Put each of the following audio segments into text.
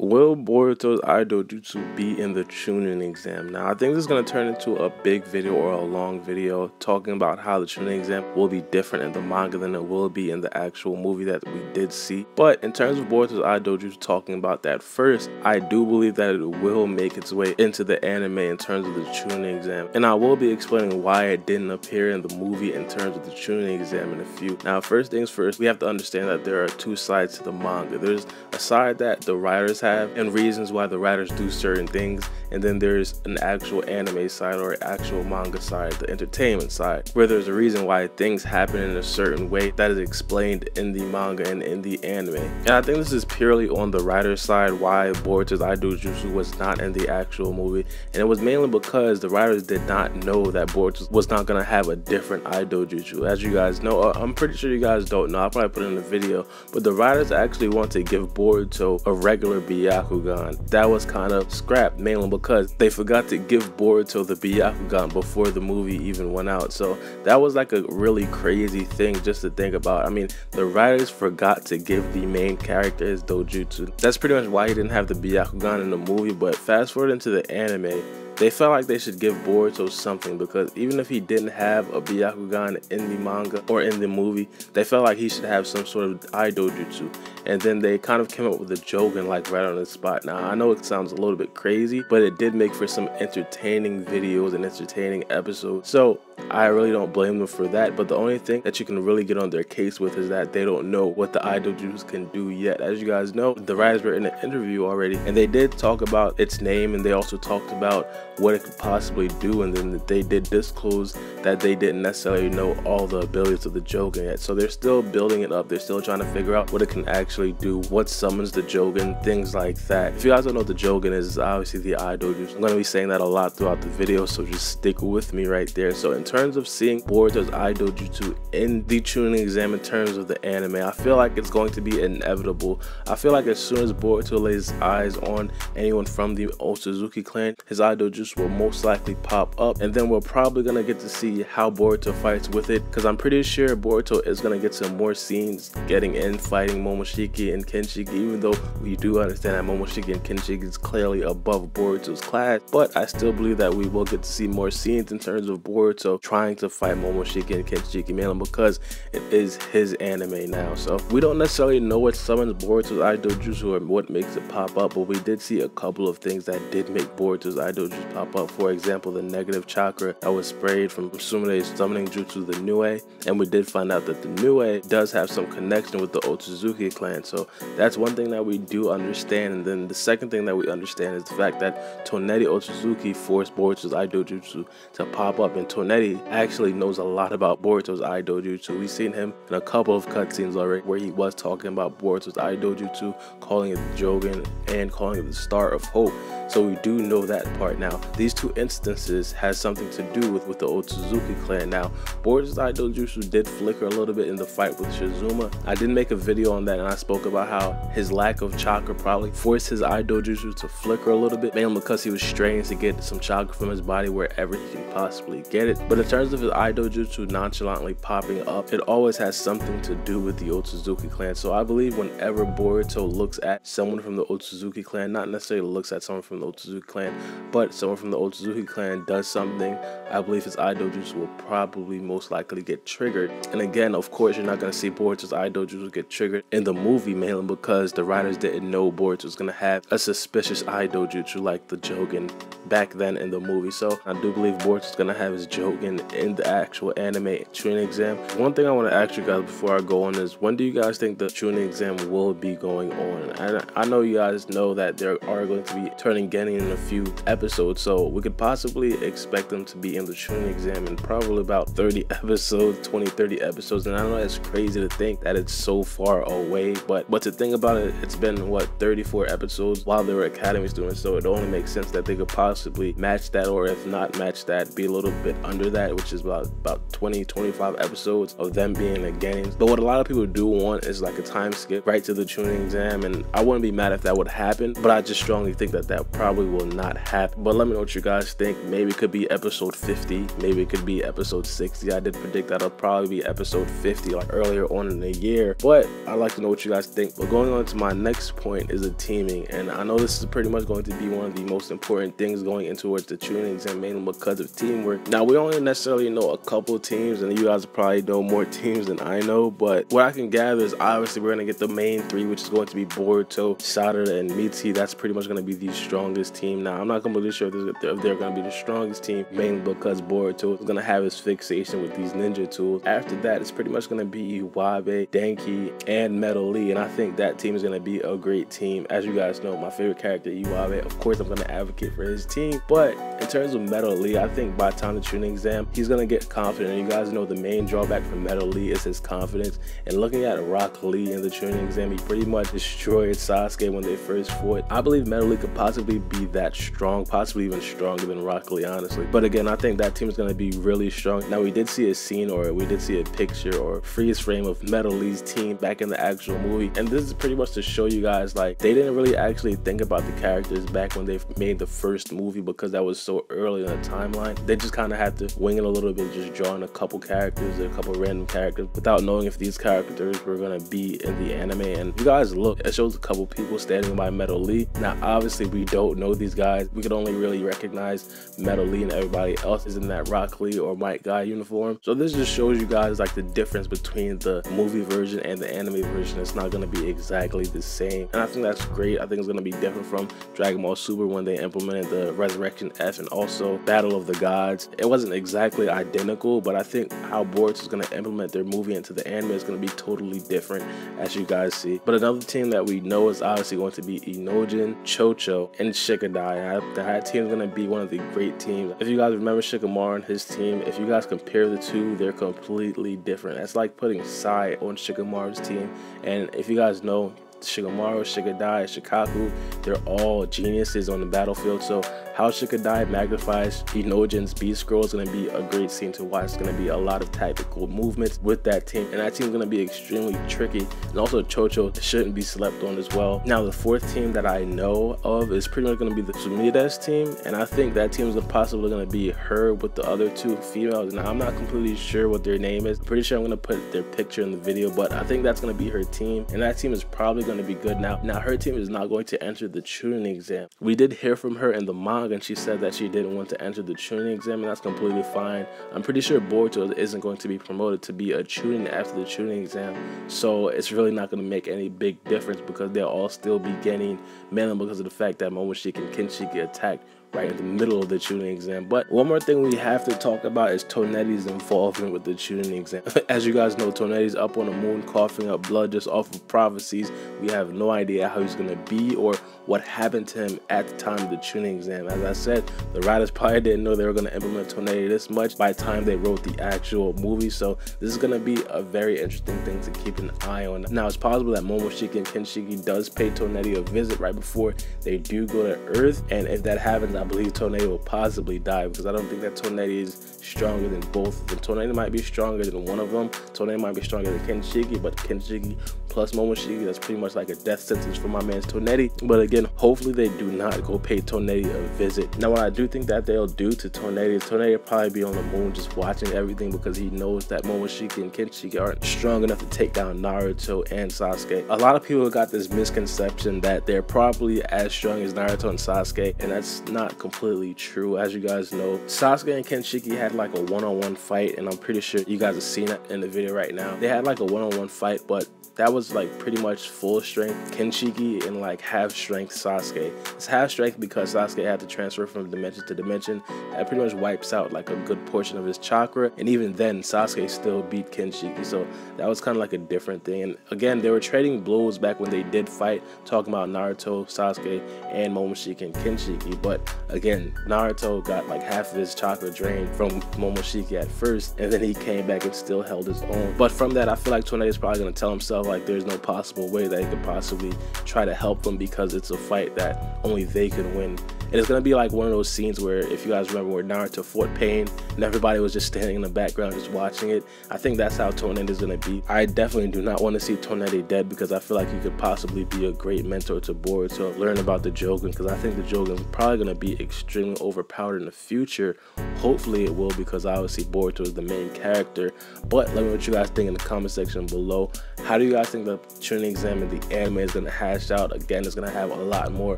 Will Boruto's Dojutsu be in the Chunin exam? Now, I think this is going to turn into a big video or a long video talking about how the Chunin exam will be different in the manga than it will be in the actual movie that we did see. But in terms of Boruto's Dojutsu, talking about that first, I do believe that it will make its way into the anime in terms of the Chunin exam. And I will be explaining why it didn't appear in the movie in terms of the Chunin exam in a few. Now, first things first, we have to understand that there are two sides to the manga. There's a side that the writers have and reasons why the writers do certain things, and then there's an actual anime side or actual manga side, the entertainment side, where there's a reason why things happen in a certain way that is explained in the manga and in the anime. And I think this is purely on the writer's side why Boruto's Dojutsu was not in the actual movie, and it was mainly because the writers did not know that Boruto was not going to have a different Dojutsu. As you guys know, I'm pretty sure you guys don't know, I'll probably put it in the video, but the writers actually want to give Boruto a regular Byakugan. That was kind of scrapped mainly because they forgot to give Boruto the Byakugan before the movie even went out. So that was like a really crazy thing just to think about. I mean, the writers forgot to give the main character his Dojutsu. That's pretty much why he didn't have the Byakugan in the movie. But fast forward into the anime, they felt like they should give Boruto something, because even if he didn't have a Byakugan in the manga or in the movie, they felt like he should have some sort of Dojutsu. And then they kind of came up with the Jougan like right on the spot. Now, I know it sounds a little bit crazy, but it did make for some entertaining videos and entertaining episodes. So I really don't blame them for that, but the only thing that you can really get on their case with is that they don't know what the Dojutsu can do yet. As you guys know, the writers were in an interview already, and they did talk about its name, and they also talked about what it could possibly do, and then they did disclose that they didn't necessarily know all the abilities of the Jougan yet. So they're still building it up, they're still trying to figure out what it can actually do, what summons the Jougan, things like that. If you guys don't know what the Jougan is, it's obviously the Dojutsu. I'm going to be saying that a lot throughout the video, so just stick with me right there. So in terms of seeing Boruto's Dojutsu in the Chunin exam in terms of the anime, I feel like it's going to be inevitable. I feel like as soon as Boruto lays eyes on anyone from the Otsutsuki clan, his Dojutsu will most likely pop up, and then we're probably going to get to see how Boruto fights with it, because I'm pretty sure Boruto is going to get some more scenes getting in, fighting Momoshiki and Kinshiki, even though we do understand that Momoshiki and Kinshiki is clearly above Boruto's class. But I still believe that we will get to see more scenes in terms of Boruto trying to fight Momoshiki and Kinshiki, mainly because it is his anime now. So we don't necessarily know what summons Boruto's Dojutsu or what makes it pop up, but we did see a couple of things that did make Boruto's Dojutsu pop up. For example, the negative chakra that was sprayed from Sumire's summoning jutsu, the Nue, and we did find out that the Nue does have some connection with the Otsutsuki clan. So that's one thing that we do understand. And then the second thing that we understand is the fact that toneri Otsutsuki forced Boruto's Dojutsu to pop up, and toneri actually knows a lot about Boruto's Dojutsu. We've seen him in a couple of cutscenes already where he was talking about Boruto's Dojutsu, calling it Jougan and calling it the Star of Hope. So we do know that part. Now, these two instances has something to do with the Otsutsuki clan. Now, Boruto's Dojutsu did flicker a little bit in the fight with Shizuma. I did make a video on that, and I spoke about how his lack of chakra probably forced his Dojutsu to flicker a little bit, mainly because he was straining to get some chakra from his body wherever he can possibly get it. But in terms of his Dojutsu nonchalantly popping up, it always has something to do with the Otsutsuki clan. So I believe whenever Boruto looks at someone from the Otsutsuki clan, not necessarily looks at someone from the Otsutsuki clan, but someone from the Otsutsuki clan does something, I believe his Dojutsu will probably most likely get triggered. And again, of course, you're not going to see Boruto's Dojutsu get triggered in the movie, mainly because the writers didn't know Boruto was going to have a suspicious Dojutsu like the Jougan back then in the movie. So I do believe Boruto's going to have his Jougan in the actual anime Chunin exam. One thing I want to ask you guys before I go on is, when do you guys think the Chunin exam will be going on? And I know you guys know that there are going to be turning Genin in a few episodes, so we could possibly expect them to be in the Chunin exam in probably about 30 episodes, 20-30 episodes. And I know it's crazy to think that it's so far away, but to think about it, it's been what, 34 episodes while they were academy students, so it only makes sense that they could possibly match that, or if not match that, be a little bit under that, which is about 20-25 episodes of them being a Genins. But what a lot of people do want is like a time skip right to the Chunin exam, and I wouldn't be mad if that would happen, but I just strongly think that that probably will not happen. But let me me know what you guys think. Maybe it could be episode 50, maybe it could be episode 60. I did predict that it'll probably be episode 50 like earlier on in the year, but I'd like to know what you guys think. But going on to my next point is the teaming, and I know this is pretty much going to be one of the most important things going into towards the Chunin exam, mainly because of teamwork. Now, we only necessarily know a couple teams, and you guys probably know more teams than I know, but what I can gather is obviously we're going to get the main three, which is going to be Boruto, Sarada, and Mitsuki. That's pretty much going to be the strongest team. Now, I'm not completely sure if they're going to be the strongest team, mainly because Boruto is going to have his fixation with these ninja tools. After that, it's pretty much going to be Iwabe, Denki, and Metal Lee, and I think that team is going to be a great team. As you guys know, my favorite character, Iwabe, of course I'm going to advocate for his team, but in terms of Metal Lee, I think by the time the Chunin exam, he's going to get confident. And you guys know the main drawback for Metal Lee is his confidence. And looking at Rock Lee in the Chunin exam, he pretty much destroyed Sasuke when they first fought. I believe Metal Lee could possibly be that strong, possibly even stronger than Rock Lee, honestly. But again, I think that team is going to be really strong. Now, we did see a scene, or we did see a picture or freeze frame of Metal Lee's team back in the actual movie. And this is pretty much to show you guys, like, they didn't really actually think about the characters back when they made the first movie, because that was so early in the timeline. They just kind of had to wing it a little bit, just drawing a couple characters, a couple random characters, without knowing if these characters were going to be in the anime. And you guys look, it shows a couple people standing by Metal Lee. Now, obviously, we don't know these guys. We could only really recognize Metal Lee, and everybody else is in that Rock Lee or Might Guy uniform. So this just shows you guys like the difference between the movie version and the anime version. It's not going to be exactly the same, and I think that's great. I think it's going to be different from Dragon Ball Super when they implemented the Resurrection F and also Battle of the Gods. It wasn't exactly identical, but I think how Boruto is going to implement their movie into the anime is going to be totally different, as you guys see. But another team that we know is obviously going to be Inojin, Chocho, and Shikadai. That team is going to be one of the great teams. If you guys remember Shikamaru and his team, if you guys compare the two, they're completely different. That's like putting Sai on Shikamaru's team. And if you guys know, Shikamaru, Shikadai, Shikaku, they're all geniuses on the battlefield. So how Shikadai magnifies Inojin's Beast Scroll is going to be a great scene to watch. It's going to be a lot of tactical movements with that team, and that team is going to be extremely tricky. And also Chocho shouldn't be slept on as well. Now, the fourth team that I know of is pretty much going to be the Sumida's team, and I think that team is possibly going to be her with the other two females. Now, I'm not completely sure what their name is. I'm pretty sure I'm going to put their picture in the video, but I think that's going to be her team, and that team is probably going to be good. Now her team is not going to enter the Chunin exam. We did hear from her in the manga, and she said that she didn't want to enter the Chunin exam, and that's completely fine. I'm pretty sure Boruto isn't going to be promoted to be a Chunin after the Chunin exam, so it's really not going to make any big difference, because they'll all still be gaining, mainly because of the fact that Momoshiki and Kinshiki attacked right in the middle of the Chunin exam. But one more thing we have to talk about is Toneri's involvement with the Chunin exam. As you guys know, Toneri's up on the moon coughing up blood just off of prophecies. We have no idea how he's going to be or what happened to him at the time of the Chunin exam. As I said, the writers probably didn't know they were going to implement Toneri this much by the time they wrote the actual movie. So this is going to be a very interesting thing to keep an eye on. Now, it's possible that Momoshiki and Kinshiki does pay Toneri a visit right before they do go to Earth, and if that happens, I believe Toneri will possibly die, because I don't think that Toneri is stronger than both of them. Toneri might be stronger than one of them. Toneri might be stronger than Kinshiki, but Kinshiki plus Momoshiki, that's pretty much like a death sentence for my man's Toneri. But again, hopefully they do not go pay Toneri a visit. Now, what I do think that they'll do to Toneri is Toneri will probably be on the moon just watching everything, because he knows that Momoshiki and Kinshiki aren't strong enough to take down Naruto and Sasuke. A lot of people got this misconception that they're probably as strong as Naruto and Sasuke, and that's not completely true. As you guys know, Sasuke and Kinshiki had like a one-on-one fight, and I'm pretty sure you guys have seen it in the video right now. They had like a one-on-one fight, but that was like pretty much full strength Kinshiki and like half strength Sasuke. It's half strength because Sasuke had to transfer from dimension to dimension. That pretty much wipes out like a good portion of his chakra, and even then Sasuke still beat Kinshiki, so that was kind of like a different thing. And again, they were trading blows back when they did fight, talking about Naruto, Sasuke, and Momoshiki and Kinshiki. But again, Naruto got like half of his chakra drained from Momoshiki at first, and then he came back and still held his own. But from that, I feel like Toneri is probably going to tell himself like there's no possible way that he could possibly try to help them, because it's a fight that only they can win. And it's gonna be like one of those scenes where, if you guys remember, where Naruto fought Pain and everybody was just standing in the background just watching it. I think that's how Toneri is gonna be. I definitely do not want to see Toneri dead, because I feel like he could possibly be a great mentor to Boruto, learn about the Jougan, because I think the Jougan is probably gonna be extremely overpowered in the future. Hopefully it will, because obviously Boruto is the main character. But let me know what you guys think in the comment section below. How do you guys think the Chunin exam in the anime is going to hash out? Again, it's going to have a lot more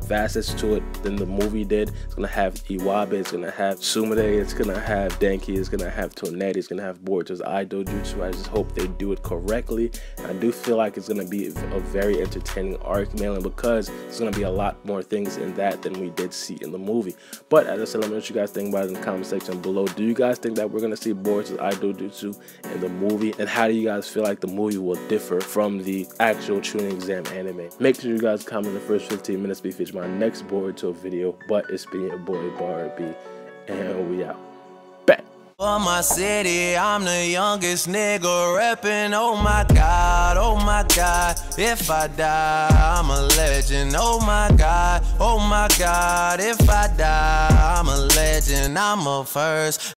facets to it than the movie did. It's going to have Iwabe, it's going to have Sumire, it's going to have Denki, it's going to have Toneri, it's going to have Boruto's Eye Dojutsu. I just hope they do it correctly. I do feel like it's going to be a very entertaining arc, mainly because there's going to be a lot more things in that than we did see in the movie. But as I said, let me know what you guys think about it in the comment section below. Do you guys think that we're going to see Boruto's Eye Dojutsu in the movie? And how do you guys feel like the movie will differ from the actual Chunin exam anime? Make sure you guys comment in the first 15 minutes to be featured in my next Boruto video. But it's been your boy Baara B, and we out. Back. For my city, I'm the youngest nigga reppin'. Oh my God, if I die, I'm a legend. Oh my God, if I die, I'm a legend. I'm a first.